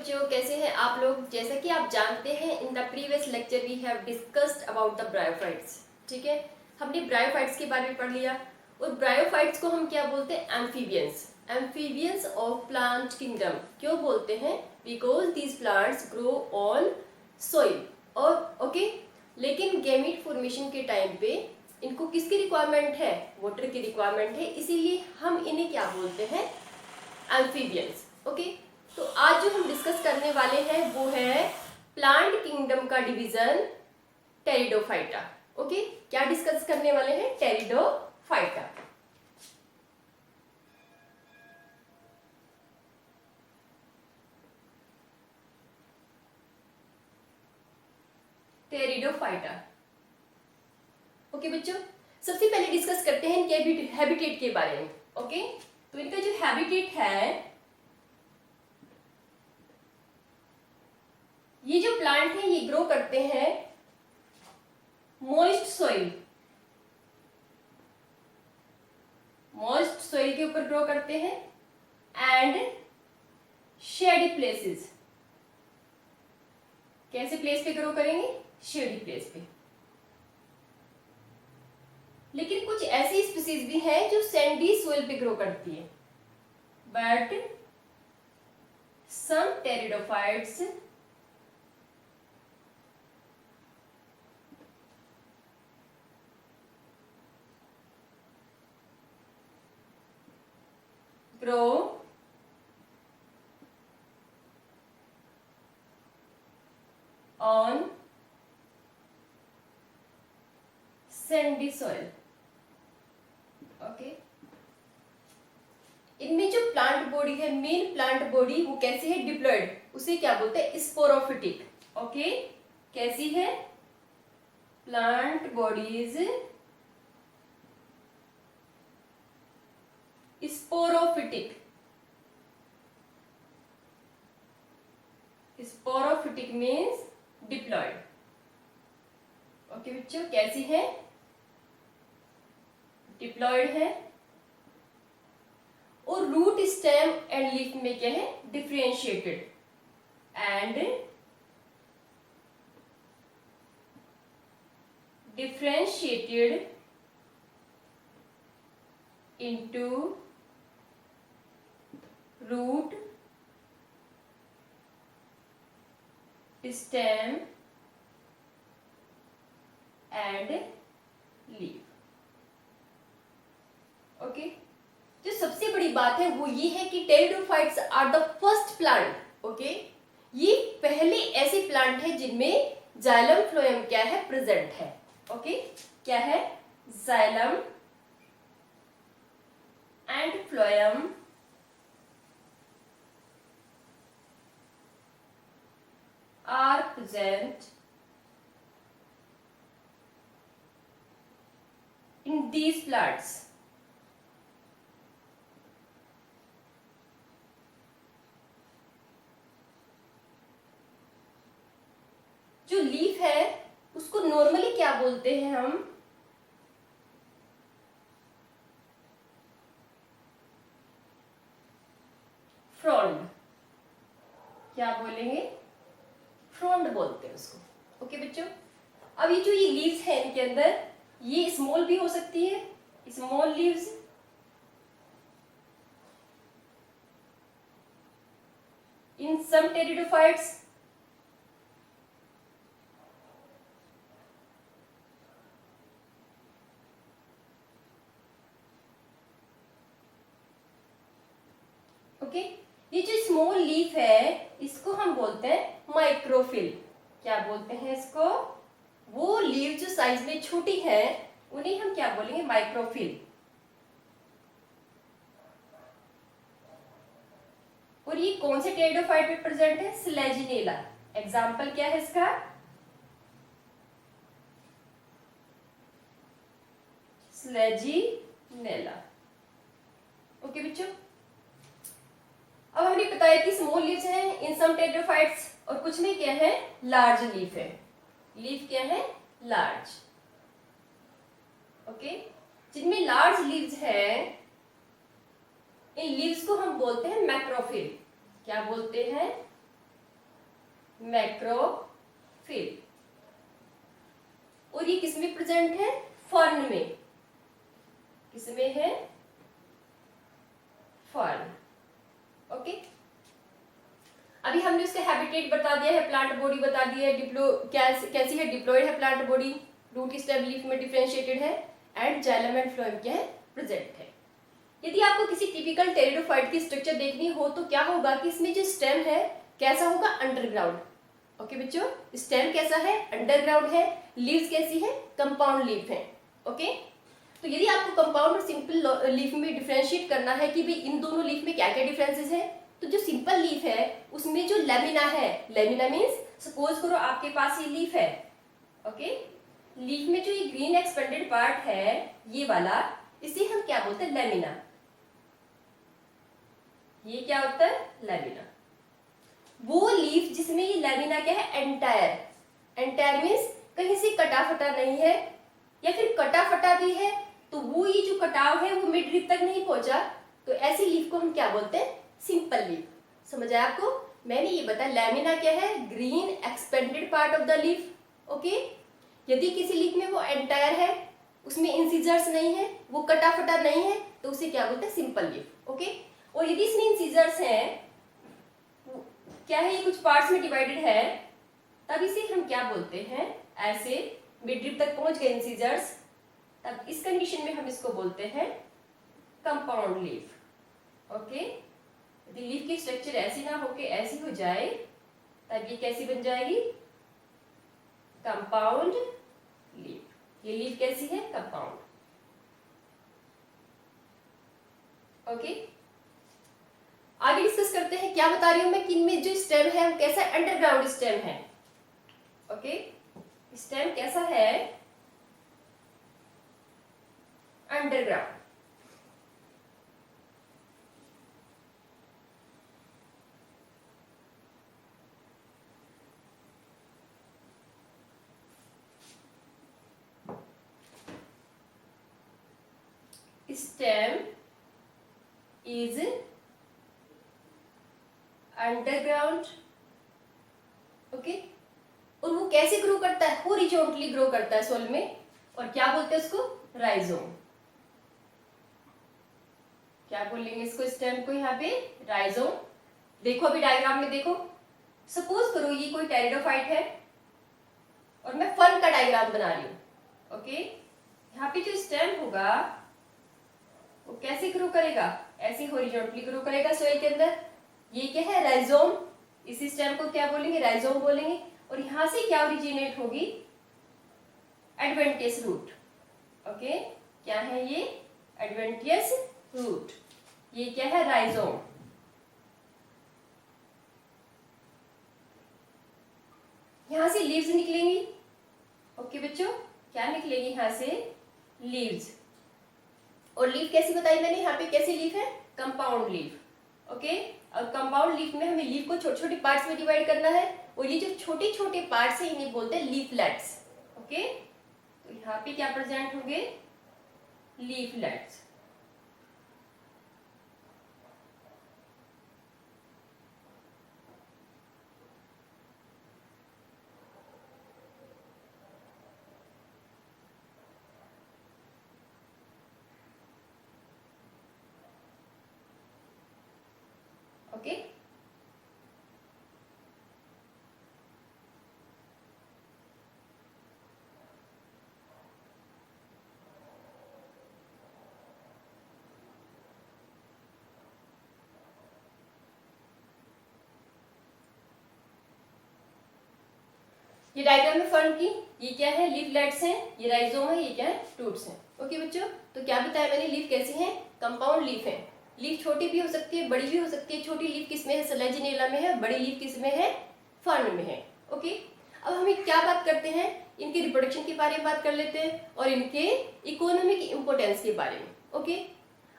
बच्चों, कैसे हैं आप लोग। जैसा कि आप जानते हैं, in the previous lecture we have discussed about the bryophytes. ठीक है, हमने ब्रायोफाइट्स के बारे में पढ़ लिया। और ब्रायोफाइट्स को हम क्या बोलते हैं? Amphibians. Amphibians of plant kingdom. क्यों बोलते हैं? Because these plants grow on soil. और ओके, लेकिन गैमीट फॉर्मेशन के टाइम पे इनको किसकी रिक्वायरमेंट है? वाटर की रिक्वायरमेंट है, इसीलिए हम इन्हें क्या बोलते हैं? एम्फीबियंस। ओके, तो आज जो हम डिस्कस करने वाले हैं वो है प्लांट किंगडम का डिवीजन टेरिडोफाइटा। ओके, क्या डिस्कस करने वाले हैं? टेरिडोफाइटा। टेरिडोफाइटा। ओके बच्चों, सबसे पहले डिस्कस करते हैं इनके हैबिटेट के बारे में। ओके, तो इनका जो हैबिटेट है, ये जो प्लांट है ये ग्रो करते हैं मॉइस्ट सॉइल। मॉइस्ट सॉइल के ऊपर ग्रो करते हैं एंड शेडी प्लेसेस। कैसे प्लेस पे ग्रो करेंगे? शेडी प्लेस पे। लेकिन कुछ ऐसी स्पीसीज भी हैं जो सैंडी सॉइल पे ग्रो करती है, but some pteridophytes grow on sandy soil। Okay, इनमें जो प्लांट बॉडी है, मेन प्लांट बॉडी, वो कैसी है? डिप्लॉयड। उसे क्या बोलते हैं? स्पोरोफिटिक। ओके, कैसी है? Plant bodies sporophytic. Sporophytic means diploid. Okay बच्चों, कैसी है? डिप्लॉयड है। और रूट, स्टेम एंड लीफ में क्या है? Differentiated and differentiated into root, stem and leaf. Okay, जो सबसे बड़ी बात है वो ये है कि pteridophytes are the first plant. Okay, ये पहले ऐसे प्लांट है जिनमें जाइलम फ्लोएम क्या है? प्रेजेंट है। ओके, क्या है? Xylem and phloem are present in these plants। जो लीफ है उसको नॉर्मली क्या बोलते हैं हम? फ्रॉन्ड। क्या बोलेंगे? फ्रॉन्ड बोलते हैं उसको। ओके बच्चों, अब ये जो ये लीव्स है इनके अंदर, ये स्मॉल भी हो सकती है, स्मॉल लीव्स, इन सम टेरिडोफाइट्स। ओके, ये जो स्मॉल लीफ है इसको हम बोलते हैं माइक्रोफिल। क्या बोलते हैं इसको? वो लीव जो साइज में छोटी है उन्हें हम क्या बोलेंगे? माइक्रोफिल। और ये कौन से टेरिडोफाइट में प्रेजेंट है? स्लेजिनेला। एग्जाम्पल क्या है इसका? स्लेजिनेला। ओके बच्चों, अब हमने बताया कि स्मॉल लीव्स हैं इन सम टेरिडोफाइट्स, और कुछ में क्या है? लार्ज लीफ है। लीफ क्या है? लार्ज। ओके, जिनमें लार्ज लीव्स है इन लीव्स को हम बोलते हैं मैक्रोफिल। क्या बोलते हैं? मैक्रोफिल। और ये किसमें प्रेजेंट है? फर्न में। किसमें है? फर्न। ओके, अभी हमने उसका हैबिटेट बता दिया है, प्लांट बॉडी बता दिया है, कैसी है? डिप्लॉयड है plant body, root stem leaf में डिफरेंशिएटेड है, एंड जाइलम एंड फ्लोएम क्या है? प्रेजेंट है। यदि आपको किसी टिपिकल टेरिडोफाइट की स्ट्रक्चर देखनी हो तो क्या होगा कि इसमें जो स्टेम है कैसा होगा? अंडरग्राउंड। ओके बच्चों, स्टेम कैसा है? अंडरग्राउंड है। लीव्स कैसी है? कंपाउंड लीफ है। ओके, तो यदि आपको कंपाउंड और सिंपल लीफ में डिफरेंशिएट करना है कि भाई इन दोनों लीफ में क्या क्या डिफरेंसेस है, तो जो सिंपल लीफ है उसमें जो लेमिना है, लेमिना मीन्स सपोज करो आपके पास ये लीफ है। ओके, लीफ में जो ये ग्रीन एक्सपेंडेड पार्ट है ये वाला, इसे हम क्या बोलते हैं? लेमिना। ये क्या होता है? लेमिना। वो लीफ जिसमें ये लेमिना क्या है? एंटायर। एंटायर मीन्स कहीं से कटा फटा नहीं है, या फिर कटा फटा भी है तो वो ये जो कटाव है वो मिड रिब तक नहीं पहुंचा, तो ऐसी लीफ को हम क्या बोलते हैं? Simple leaf. समझ आया आपको? मैंने ये बताया लेमिना क्या है? Green expanded part of the leaf. Okay, यदि किसी लीफ में वो एंटायर है, उसमें इंसिजर्स नहीं है, वो कटा फटा नहीं है, तो उसे क्या बोलते हैं? Simple leaf. ओके, और यदि इसमें इंसिजर्स हैं, क्या है? ये कुछ पार्ट्स में डिवाइडेड है, तब इसे हम क्या बोलते हैं? ऐसे मिड रिब तक पहुंच गए इंसिजर्स, तब इस कंडीशन में हम इसको बोलते हैं कंपाउंड लीफ। ओके, यदि लीफ की स्ट्रक्चर ऐसी ना होके ऐसी हो जाए, तब ये कैसी बन जाएगी? Compound leaf. ये लीफ कैसी है? कंपाउंड। ओके, आगे डिस्कस करते हैं। क्या बता रही हूं मैं कि इनमें जो स्टेम है वो कैसा है? अंडरग्राउंड स्टेम है। ओके, स्टेम कैसा है? Underground. Stem is underground. Okay, और वो कैसे ग्रो करता है? हॉरिजॉन्टली ग्रो करता है सोइल में, और क्या बोलते हैं उसको? राइजोम। क्या बोलेंगे इसको? स्टेम को यहाँ पे राइजोम। देखो अभी डायग्राम में देखो, सपोज करो ये कोई टेरिडोफाइट है और मैं फर्न का डायग्राम बना रही हूं। ओके, यहाँ पे जो स्टेम होगा वो कैसे ग्रो करेगा? ऐसे हॉरिजॉन्टली ग्रो करेगा सोइल के अंदर। ये क्या है? राइजोम। इसी स्टेम को क्या बोलेंगे? राइजोम बोलेंगे। और यहां से क्या ओरिजिनेट होगी? Adventitious root. ओके, क्या है ये? Adventitious root. ये क्या है? राइजोम। यहां से लीव्स निकलेंगी। ओके बच्चों, क्या निकलेगी यहां से? लीव्स। और लीफ कैसी बताई मैंने? यहाँ पे कैसी लीफ है? Compound leaf. ओके, और कंपाउंड लीफ में हमें लीफ को छोटे छोटे पार्ट्स में डिवाइड करना है, और ये जो छोटे छोटे पार्ट्स हैं इन्हें बोलते हैं लीफलेट्स। ओके, तो यहाँ पे क्या प्रेजेंट होंगे? लीफलेट्स। ओके, ये डायग्राम में फर्न की, ये क्या है? लीफलेट्स हैं, ये राइजोम है, ये क्या है? रूट्स हैं। ओके बच्चों, तो क्या बताया मैंने? लीफ कैसी है? कंपाउंड लीफ है। लीफ छोटी भी हो सकती है, बड़ी भी हो सकती है। छोटी लीफ किसमें है? सेलेजिनेला में है। बड़ी लीफ किसमें है? फर्न में है। ओके, अब हम क्या बात करते हैं? इनके रिप्रोडक्शन के बारे में बात कर लेते हैं, और इनके इकोनॉमिक इंपोर्टेंस के बारे में। ओके,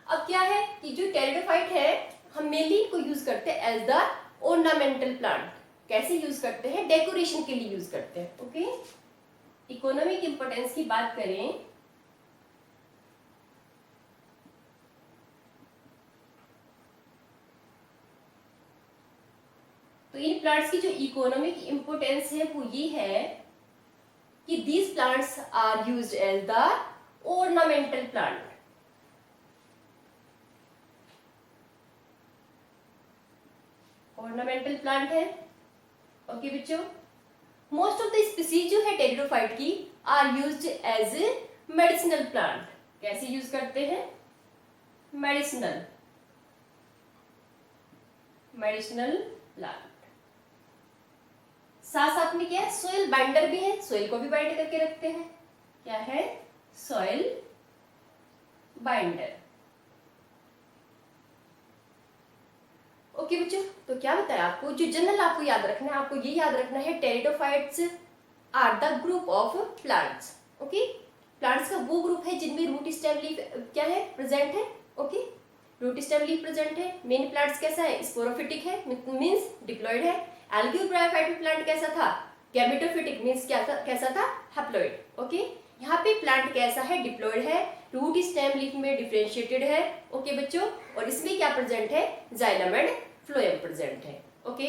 अब क्या है कि जो टेरिडोफाइट है हम मेनली इनको यूज करते हैं एज द ऑर्नामेंटल प्लांट। कैसे यूज करते हैं? डेकोरेशन के लिए यूज करते हैं। ओके, इकोनॉमिक इंपोर्टेंस की बात करें तो इन प्लांट्स की जो इकोनॉमिक इम्पोर्टेंस है वो ये है कि these plants are used as the ornamental plant. Ornamental plant है। ओके बच्चों, मोस्ट ऑफ द स्पीसीज जो है टेरिडोफाइट की are used as medicinal plant. कैसे यूज करते हैं? Medicinal plant. साथ साथ में क्या है, सोइल बाइंडर भी है, सोइल को भी बाइंड करके रखते हैं। क्या है? Soil binder. ओके बच्चों, तो क्या बताया आपको, जो जनरल आपको याद रखना है, आपको ये याद रखना है pteridophytes are the group of plants. Okay, plants का वो ग्रुप है जिनमें रूट स्टेम लीफ क्या है, प्रेजेंट है। Okay, root stem leaf present है। मेन प्लांट्स कैसा है, स्पोरोफिटिक है, मींस डिप्लॉइड है। एल्गी और ब्रायोफाइट प्लांट कैसा था, गैमेटोफिटिक, मींस क्या था, कैसा था, हैप्लॉइड। ओके, यहाँ पे प्लांट कैसा है, डिप्लॉइड है, रूट स्टेम लीफ में डिफरेंशिएटेड है। ओके बच्चों, और इसमें क्या प्रेजेंट है, जाइलम एंड फ्लोएम प्रेजेंट है। ओके,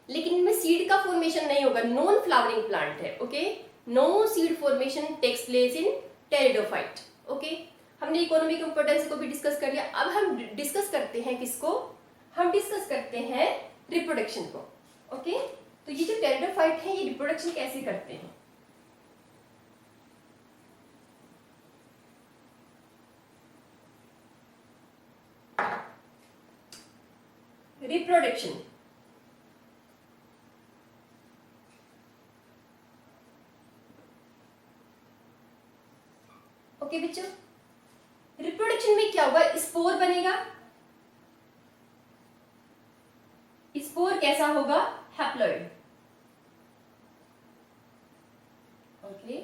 लेकिन इनमें सीड का फॉर्मेशन नहीं होगा, नॉन फ्लावरिंग प्लांट है। Okay, no seed formation takes place in pteridophyte. Okay, हमने इकोनॉमिक इंपोर्टेंस को भी डिस्कस कर लिया। अब हम डिस्कस करते हैं किसको, हम डिस्कस करते हैं रिप्रोडक्शन को। ओके, तो ये जो टेरिडोफाइट है ये रिप्रोडक्शन कैसे करते हैं? रिप्रोडक्शन, ओके बच्चों, रिप्रोडक्शन में क्या होगा, स्पोर बनेगा। स्पोर कैसा होगा, हैप्लॉइड। ओके,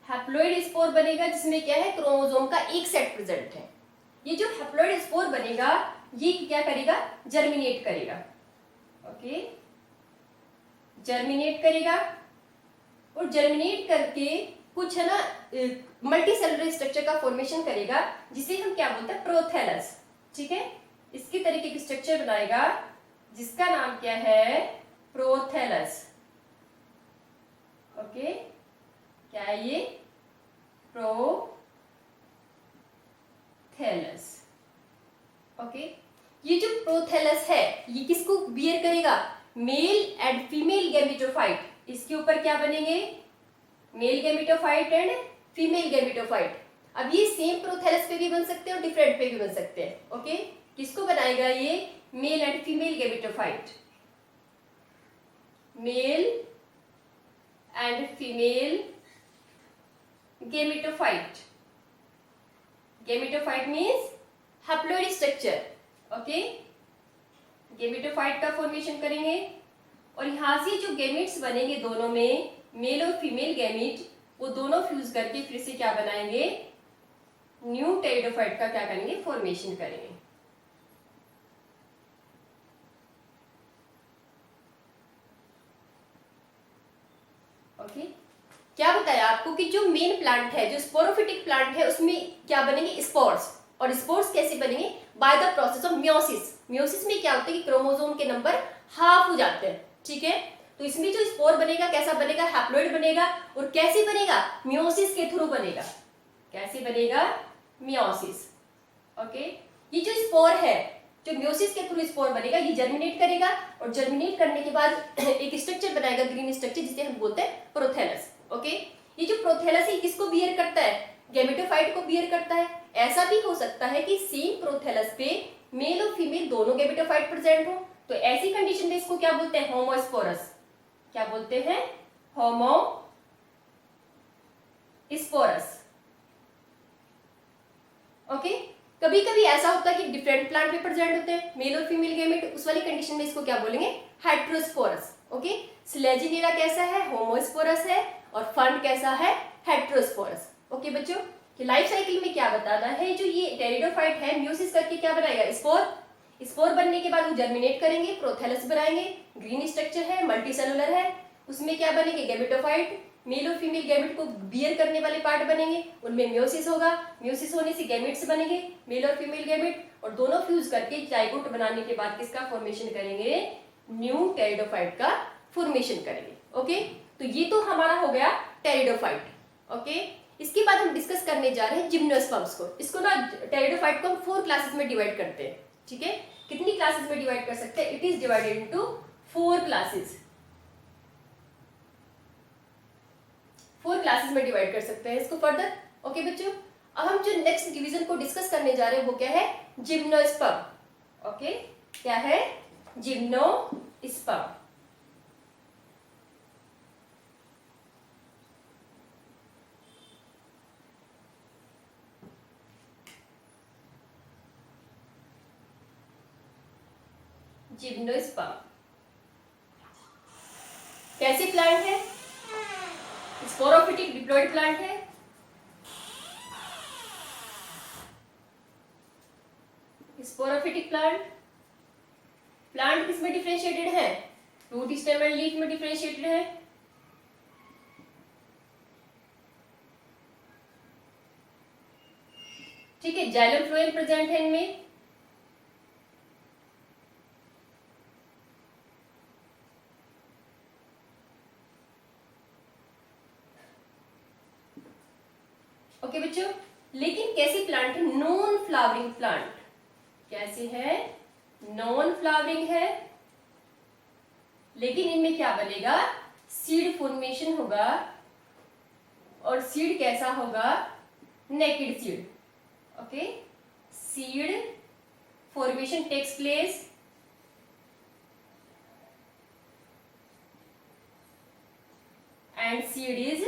हैप्लॉइड स्पोर बनेगा जिसमें क्या है, क्रोमोसोम का एक सेट प्रेजेंट है। ये जो हैप्लॉइड स्पोर बनेगा ये क्या करेगा, जर्मिनेट करेगा। ओके, जर्मिनेट करेगा और जर्मिनेट करके कुछ है ना मल्टी सेलुलर स्ट्रक्चर का फॉर्मेशन करेगा जिसे हम क्या बोलते हैं, प्रोथैलस। ठीक है, इसके तरीके की स्ट्रक्चर बनाएगा जिसका नाम क्या है, प्रोथैलस। ओके, क्या है ये, प्रोथैलस। ओके, ये जो प्रोथैलस है ये किसको बियर करेगा, मेल एंड फीमेल गैमेटोफाइट। इसके ऊपर क्या बनेंगे, male gametophyte and female gametophyte. अब ये सेम प्रोथैलस पे भी बन सकते हैं और डिफरेंट पे भी बन सकते हैं। ओके, किसको बनाएगा ये, male and female gametophyte, male and female gametophyte. Gametophyte means haploid structure. Okay, gametophyte का फॉर्मेशन करेंगे और यहां से जो गैमेट्स बनेंगे दोनों में, मेल और फीमेल गैमेट, वो दोनों फ्यूज करके फिर से क्या बनाएंगे, न्यू टेरिडोफाइट का क्या करेंगे, फॉर्मेशन करेंगे। ओके, क्या बताया आपको कि जो मेन प्लांट है, जो स्पोरोफिटिक प्लांट है, उसमें क्या बनेंगे, स्पोर्स। और स्पोर्स कैसे बनेंगे, by the process of meiosis. Meiosis में क्या होता है कि क्रोमोसोम के नंबर हाफ हो जाते हैं। ठीक है, तो इसमें जो स्पोर बनेगा कैसा बनेगा, हैप्लॉइड बनेगा। और कैसे बनेगा, मियोसिस के थ्रू बनेगा। कैसे बनेगा, मियोसिस। ओके, ये जो स्पोर है, जो मियोसिस के थ्रू स्पोर बनेगा, ये जर्मिनेट करेगा और जर्मिनेट करने के बाद एक स्ट्रक्चर बनाएगा, ग्रीन स्ट्रक्चर, जिसे हम बोलते हैं प्रोथैलस। ओके, ये जो प्रोथैलस है किसको बियर करता है, गैमेटोफाइट को बियर करता है। ऐसा भी हो सकता है कि सेम प्रोथैलस पे मेल और फीमेल दोनों गैमेटोफाइट प्रेजेंट हो, तो ऐसी कंडीशन में इसको क्या बोलते हैं, होमोस्पोरस। क्या बोलते हैं, होमोस्पोरस। ओके, कभी कभी ऐसा होता है कि डिफरेंट प्लांट में प्रेजेंट होते हैं मेल और फीमेल गैमेट, उस वाली कंडीशन में इसको क्या बोलेंगे, हेटेरोस्पोरस। ओके, स्लेजिनेरा कैसा है, होमोस्पोरस है, और फंड कैसा है, हेटेरोस्पोरस। ओके बच्चों, कि लाइफ साइकिल में क्या बताना है, जो ये टेरिडोफाइट है म्यूसिस करके क्या बनाएगा, स्पोर। स्पोर बनने के बाद वो जर्मिनेट करेंगे, प्रोथैलस बनाएंगे, ग्रीन स्ट्रक्चर है, मल्टी सेलुलर है, उसमें क्या बनेंगे, गैमेटोफाइट, मेल और फीमेल गैमेट को बियर करने वाले पार्ट बनेंगे, उनमें म्यूसिस होगा। म्यूसिस होने से गैमेट्स बनेंगे, मेल और फीमेल गैमेट, और दोनों फ्यूज करके जाइगोट बनाने के बाद किसका फॉर्मेशन करेंगे, न्यू टेरिडोफाइट का फॉर्मेशन करेंगे। ओके, तो ये तो हमारा हो गया टेरिडोफाइट। ओके, इसके बाद हम डिस्कस करने जा रहे हैं जिम्नोस्पर्म्स को। इसको ना टेरिडोफाइट को हम 4 क्लासेस में डिवाइड करते हैं। ठीक है, कितनी क्लासेस में डिवाइड कर सकते हैं? It is divided into 4 classes. 4 classes में डिवाइड कर सकते हैं इसको फर्दर। ओके बच्चों, अब हम जो नेक्स्ट डिवीजन को डिस्कस करने जा रहे हैं वो क्या है? जिम्नोस्पर्म। ओके, क्या है? जिम्नोस्पर्म। जिम्नोस्पर्म कैसे प्लांट है? स्पोरोफिटिक डिप्लॉइड प्लांट है। स्पोरोफिटिक प्लांट किस में डिफरेंशिएटेड है? रूट, स्टेम एंड लीफ में डिफरेंशिएटेड है। ठीक है, जाइलम फ्लोएम प्रेजेंट है इनमें। ओके बच्चों, लेकिन कैसे प्लांट है? Non flowering plant. कैसे है? नॉन फ्लावरिंग है, लेकिन इनमें क्या बनेगा? सीड फॉर्मेशन होगा। और सीड कैसा होगा? Naked seed. Okay, seed formation takes place and seed is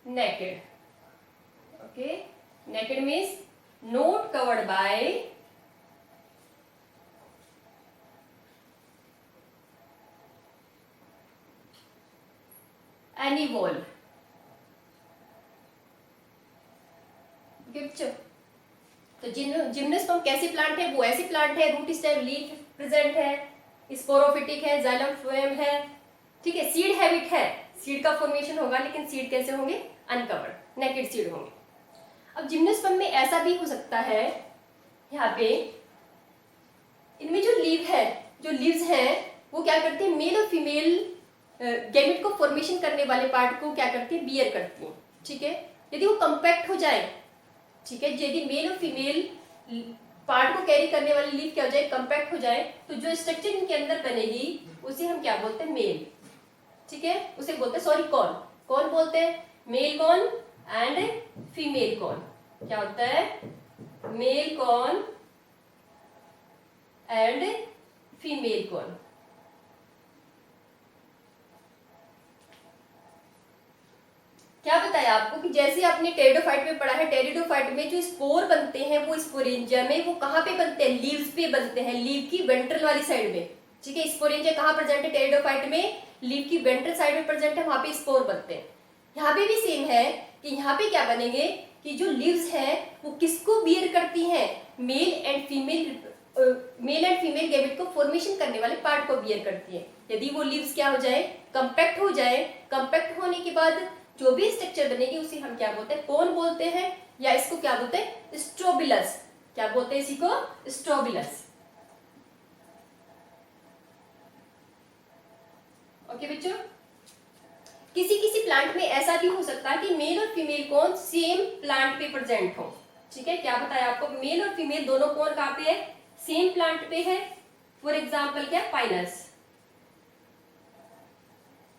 naked. Okay, naked means not covered by any wall. Okay बच्चों, तो जिम्नोस्पर्म कैसे प्लांट है? वो ऐसे प्लांट है, रूट स्टेम लीफ प्रेजेंट है, स्पोरोफिटिक है, जाइलम फ्लोएम है। ठीक है, सीड हैबिट है, सीड का फॉर्मेशन होगा, लेकिन सीड कैसे होंगे? अनकवर्ड, नेकेड सीड होंगे। अब जिम्नोस्पर्म में ऐसा भी हो सकता है, यहाँ पे इनमें जो लीव है, जो लीव्स हैं, वो क्या करती है? मेल और फीमेल गैमेट को फॉर्मेशन करने वाले पार्ट को क्या करती है? बियर करती है। ठीक है, यदि वो कंपैक्ट हो जाए, ठीक है, यदि मेल और फीमेल पार्ट को कैरी करने वाली लीव क्या हो जाए? कंपैक्ट हो जाए, तो जो स्ट्रक्चर इनके अंदर बनेगी उसे हम क्या बोलते हैं? मेल। ठीक है, उसे बोलते हैं, सॉरी, कौन बोलते हैं? Male cone and female cone. क्या होता है? Male cone and female cone. क्या बताया आपको कि जैसे आपने टेरिडोफाइट में पढ़ा है, टेरिडोफाइट में जो स्पोर बनते हैं वो स्पोरेंजिया में, वो कहाँ पे बनते हैं? लीव्स पे बनते हैं, लीव की वेंट्रल वाली साइड में। ठीक है, स्पोरेंजिया कहाँ प्रेजेंट है? टेरिडोफाइट में लीव की वेंट्रल साइड में प्रेजेंट है, वहां पे स्पोर बनते हैं। यहाँ पे भी सेम है कि यहाँ पे क्या बनेंगे कि जो लीव्स हैं वो किसको बियर करती हैं? मेल एंड फीमेल गैमेट को फॉर्मेशन करने वाले पार्ट को बियर करती है। यदि वो लीव्स क्या हो जाए? कंपैक्ट हो जाए, कंपैक्ट होने के बाद जो भी स्ट्रक्चर बनेगी उसे हम क्या बोलते हैं? कौन बोलते हैं, या इसको क्या बोलते हैं? स्ट्रोबिलस। क्या बोलते हैं इसी को? स्ट्रोबिलस। ओके बच्चों, किसी प्लांट में ऐसा भी हो सकता है कि मेल और फीमेल कौन सेम प्लांट पे प्रेजेंट हो। ठीक है, क्या बताया आपको? मेल और फीमेल दोनों कौन कहाँ पे है? सेम प्लांट पे है। फॉर एग्जाम्पल क्या? पाइनस।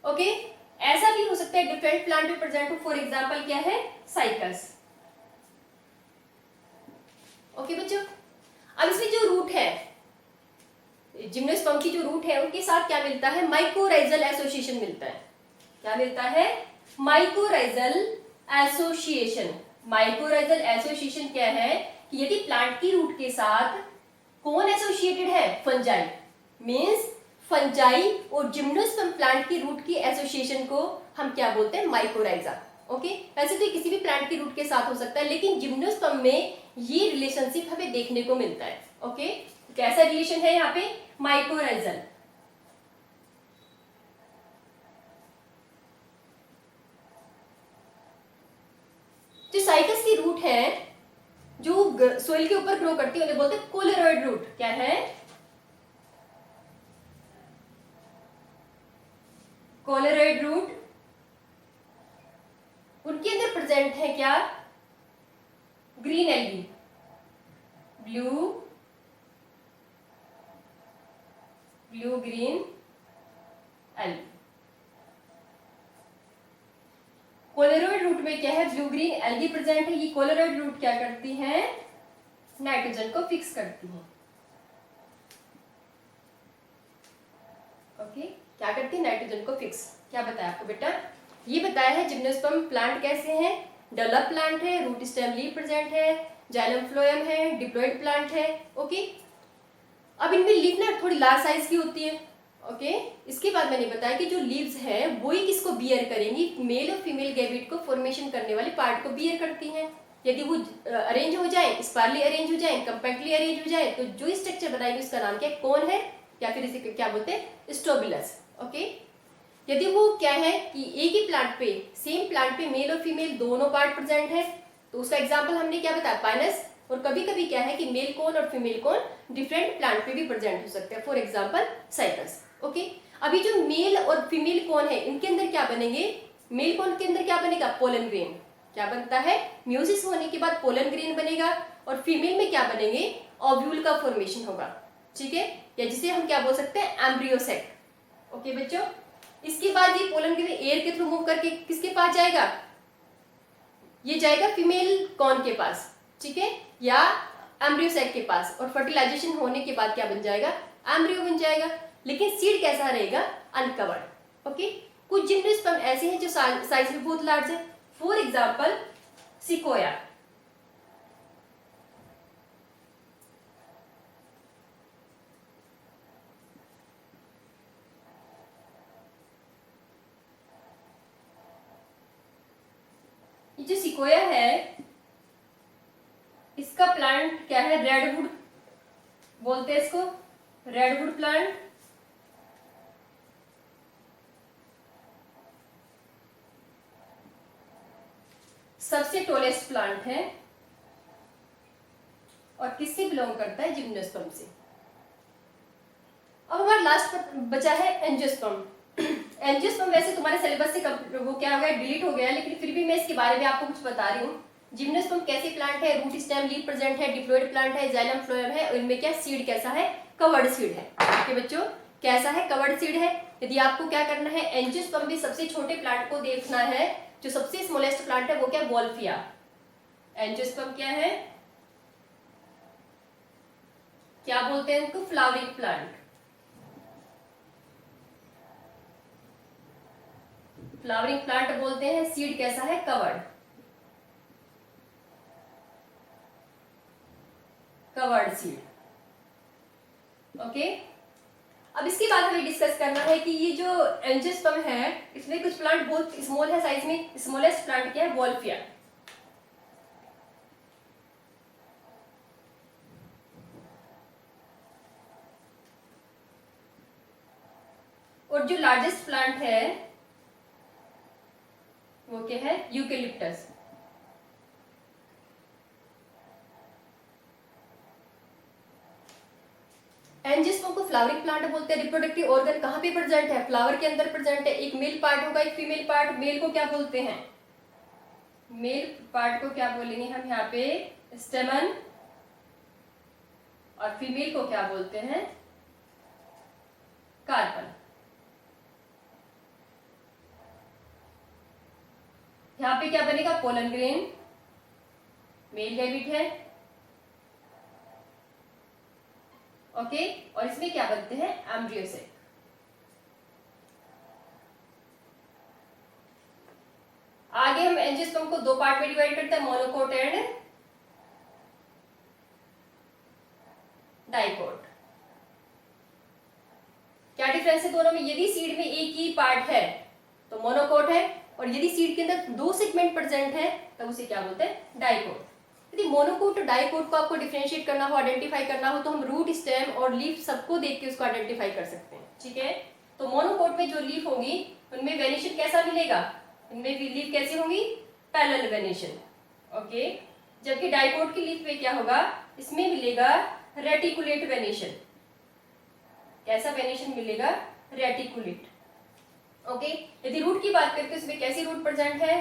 ओके, ऐसा भी हो सकता है डिफरेंट प्लांट पे प्रेजेंट हो। फॉर एग्जाम्पल क्या है? साइकस। ओके बच्चों, अब इसमें जो रूट है, जिम्नोस्पर्म की जो रूट है, उनके साथ क्या मिलता है? माइकोराइजल एसोसिएशन मिलता है। क्या मिलता है? Mycorrhizal association. माइकोराइजल एसोसिएशन क्या है कि यदि प्लांट की रूट के साथ कौन एसोसिएटेड है? फंजाई। मींस फंजाई और जिम्नोस्पर्म प्लांट की रूट की एसोसिएशन को हम क्या बोलते हैं? माइकोराइजा। ओके, वैसे तो किसी भी प्लांट की रूट के साथ हो सकता है, लेकिन जिम्नोस्पर्म में ये रिलेशनशिप हमें देखने को मिलता है। ओके, कैसा रिलेशन है यहाँ पे? माइकोराइजल। जो साइकस की रूट है, जो सोइल के ऊपर ग्रो करती है उन्हें बोलते हैं कोलेरॉइड रूट। क्या है? Coralloid root. उनके अंदर प्रेजेंट है क्या? Green algae, blue green algae. Coralloid root में क्या है? ब्लू ग्रीन एल्गी प्रेजेंट है। ये कोलेरॉइड रूट क्या करती हैं? नाइट्रोजन को फिक्स करती हैं। ओके, क्या करती है? नाइट्रोजन को फिक्स। क्या बताया आपको बेटा? ये बताया है जिम्नोस्पर्म प्लांट कैसे हैं। डेवलप प्लांट है, रूट स्टेम लीफ प्रेजेंट है, जाइलम फ्लोएम है, डिप्लॉइड प्लांट है। ओके, अब इनमें लीफ ना थोड़ी लार्ज साइज की होती है। ओके, इसके बाद मैंने बताया कि जो लीव्स हैं वो ही किसको बियर करेंगी? मेल और फीमेल गैमेट को फॉर्मेशन करने वाले पार्ट को बियर करती हैं। यदि वो अरेंज हो जाए, स्पारली अरेंज हो जाए, कंपैक्टली अरेंज हो जाए, तो जो स्ट्रक्चर बनाएंगे उसका नाम क्या है? कौन है, या फिर इसे क्या बोलते हैं? स्टोबिलस। ओके, यदि वो क्या है कि एक ही प्लांट पे, सेम प्लांट पे मेल और फीमेल दोनों पार्ट प्रेजेंट है, तो उसका एग्जांपल हमने क्या बताया? पाइनस। और कभी कभी क्या है कि मेल कौन और फीमेल कौन डिफरेंट प्लांट पे भी प्रेजेंट हो सकते हैं, फॉर एग्जांपल साइप्रस। ओके, अभी जो मेल और फीमेल कौन है इनके अंदर क्या बनेंगे? मेल कौन के अंदर क्या बनेगा? Pollen grain. क्या बनता है? म्यूसिस होने के बाद पोलन ग्रेन बनेगा। और फीमेल में क्या बनेंगे? ओव्यूल का फॉर्मेशन होगा। ठीक है, या जिसे हम क्या बोल सकते हैं? Embryo sac. ओके बच्चों, इसके बाद ये पोलन ग्रेन एयर के थ्रू मूव करके किसके पास जाएगा? ये जाएगा फीमेल कौन के पास, ठीक है, या एम्ब्रियो सेक के पास। और फर्टिलाइजेशन होने के बाद क्या बन जाएगा? एम्ब्रियो बन जाएगा। लेकिन सीड कैसा रहेगा? अनकवर्ड। ओके, कुछ जिम्नोस्पर्म ऐसे हैं जो साइज में बहुत लार्ज है, फॉर एग्जांपल सिकोया। ये जो सिकोया है इसका प्लांट क्या है? रेडवुड बोलते हैं इसको, रेडवुड प्लांट। सबसे टॉलेस्ट प्लांट है और किससे बिलोंग करता है? जिम्नोस्पर्म से। अब हमारा लास्ट बचा है एंजियोस्पर्म। एंजियोस्पर्म वैसे तुम्हारे सिलेबस से वो क्या हो गया? डिलीट हो गया, लेकिन फिर भी मैं इसके बारे में आपको कुछ बता रही हूँ। जिम्नोस्पर्म कैसे प्लांट है? रूट स्टेम लीफ प्रेजेंट है, डिप्लॉइड प्लांट है, जाइलम फ्लोएम है, और इनमें क्या सीड कैसा है? कवर्ड सीड है। ओके बच्चों, कैसा है? कवर्ड सीड है। यदि आपको क्या करना है? एंजियोस्पर्म में सबसे छोटे प्लांट को देखना है, जो सबसे स्मॉलेस्ट प्लांट है वो क्या? वॉल्फिया। एंजियोस्पर्म क्या है? क्या बोलते हैं इनको? Flowering plant. फ्लावरिंग प्लांट बोलते हैं। सीड कैसा है? कवर्ड। Covered seed. ओके, अब इसके बाद हमें डिस्कस करना है कि ये जो एंजियोस्पर्म है इसमें कुछ प्लांट बहुत स्मॉल है साइज में। स्मॉलेस्ट प्लांट क्या है? वॉल्फिया। और जो लार्जेस्ट प्लांट है वो क्या है? यूकेलिप्टस। एंजियोस्पर्म को फ्लावरिंग प्लांट बोलते हैं। रिप्रोडक्टिव ऑर्गन कहाँ पे प्रेजेंट है? फ्लावर के अंदर प्रेजेंट है। एक मेल पार्ट होगा, एक फीमेल पार्ट। मेल को क्या बोलते हैं? मेल पार्ट को क्या बोलेंगे हम यहाँ पे? स्टेमन। और फीमेल को क्या बोलते हैं? कार्पल। यहाँ पे क्या बनेगा? पोलन ग्रेन, मेल गैमेट है। ओके, और इसमें क्या बनते हैं? Embryo sac. आगे हम एंजियोस्पर्म को दो पार्ट में डिवाइड करते हैं, मोनोकोट एंड डाइकोट। क्या डिफरेंस है दोनों में? यदि सीड में एक ही पार्ट है तो मोनोकोट है, और यदि सीड के अंदर दो सेगमेंट प्रेजेंट है तब उसे क्या बोलते हैं? डाइकोट। यदि मोनोकोट और डाइकोट को आपको डिफरेंशिएट करना हो, आइडेंटिफाई करना हो, तो हम रूट स्टेम और लीफ सबको देख के उसको आइडेंटिफाई कर सकते हैं। ठीक है, तो मोनोकोट में जो लीफ होगी उनमें वेनिएशन कैसा मिलेगा? इनमें भी लीफ कैसी होंगी? पैरेलल वेनिएशन। ओके, जबकि डाइकोट की लीफ में क्या होगा, इसमें मिलेगा रेटिकुलेट वेनेशन। कैसा वेनेशन मिलेगा, रेटिकुलेट। ओके, यदि रूट की बात करें तो इसमें कैसी रूट प्रेजेंट है,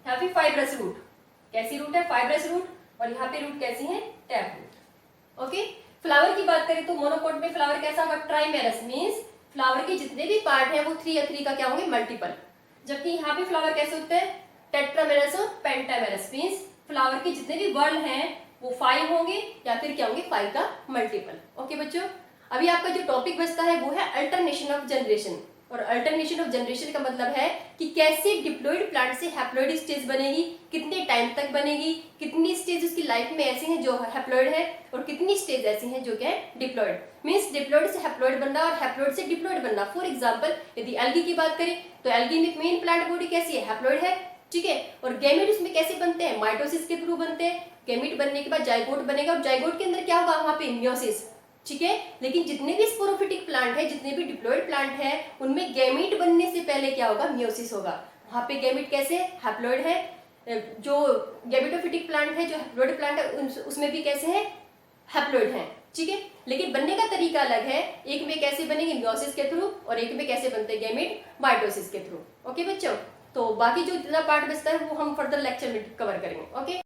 यहाँ पे फाइब्रस रूट। कैसी रूट है, फाइब्रस रूट, और यहाँ पे रूट कैसी है, टैप रूट। ओके, फ्लावर की बात करें तो मोनोकोट में फ्लावर कैसा होगा, ट्राइमेरस, मींस फ्लावर के जितने भी पार्ट है वो 3 या 3 का क्या होंगे, मल्टीपल। जबकि यहाँ पे फ्लावर कैसे होते हैं, टेट्रामेरस और पेंटामेरस, मींस फ्लावर के जितने भी वर्ड हैं वो 5 होंगे या फिर क्या होंगे, 5 का मल्टीपल। ओके बच्चों, अभी आपका जो टॉपिक बचता है वो है अल्टरनेशन ऑफ जनरेशन। और अल्टरनेशन ऑफ जनरेशन का मतलब है कि कैसे डिप्लॉइड प्लांट से हैप्लॉइड स्टेज बनेगी, कितने टाइम तक बनेगी, कितनी स्टेज उसकी लाइफ में ऐसी हैं जो हैप्लॉइड है और कितनी स्टेज ऐसी हैं जो क्या है, डिप्लॉइड। मींस डिप्लॉइड से हैप्लॉइड बनना और हैप्लॉइड से डिप्लॉइड बनना। फॉर एग्जांपल यदि एल्गी की बात करें तो एल्गी में मेन प्लांट बॉडी कैसी है, हैप्लॉइड है, ठीक है। और गैमेट उसमें कैसे बनते हैं, माइटोसिस के थ्रू बनते हैं। गैमेट बनने के बाद जाइगोट बनेगा और जाइगोट के अंदर क्या होगा, वहां पे मियोसिस, ठीक है। लेकिन जितने भी स्पोरोफिटिक प्लांट है, जितने भी डिप्लॉइड प्लांट है, उनमें गैमेट बनने से पहले क्या होगा, मियोसिस होगा। वहां पे गैमेट कैसे हैप्लॉइड है, जो गैमेटोफिटिक प्लांट है, जो हैप्लॉइड प्लांट है, उसमें भी कैसे है, हैप्लॉइड है, ठीक है। लेकिन बनने का तरीका अलग है, एक में कैसे बनेंगे, मियोसिस के थ्रू, और एक में कैसे बनते हैं गैमेट, माइटोसिस के थ्रू। ओके बच्चों, तो बाकी जो इतना पार्ट बचता है वो हम फर्दर लेक्चर में कवर करेंगे। ओके।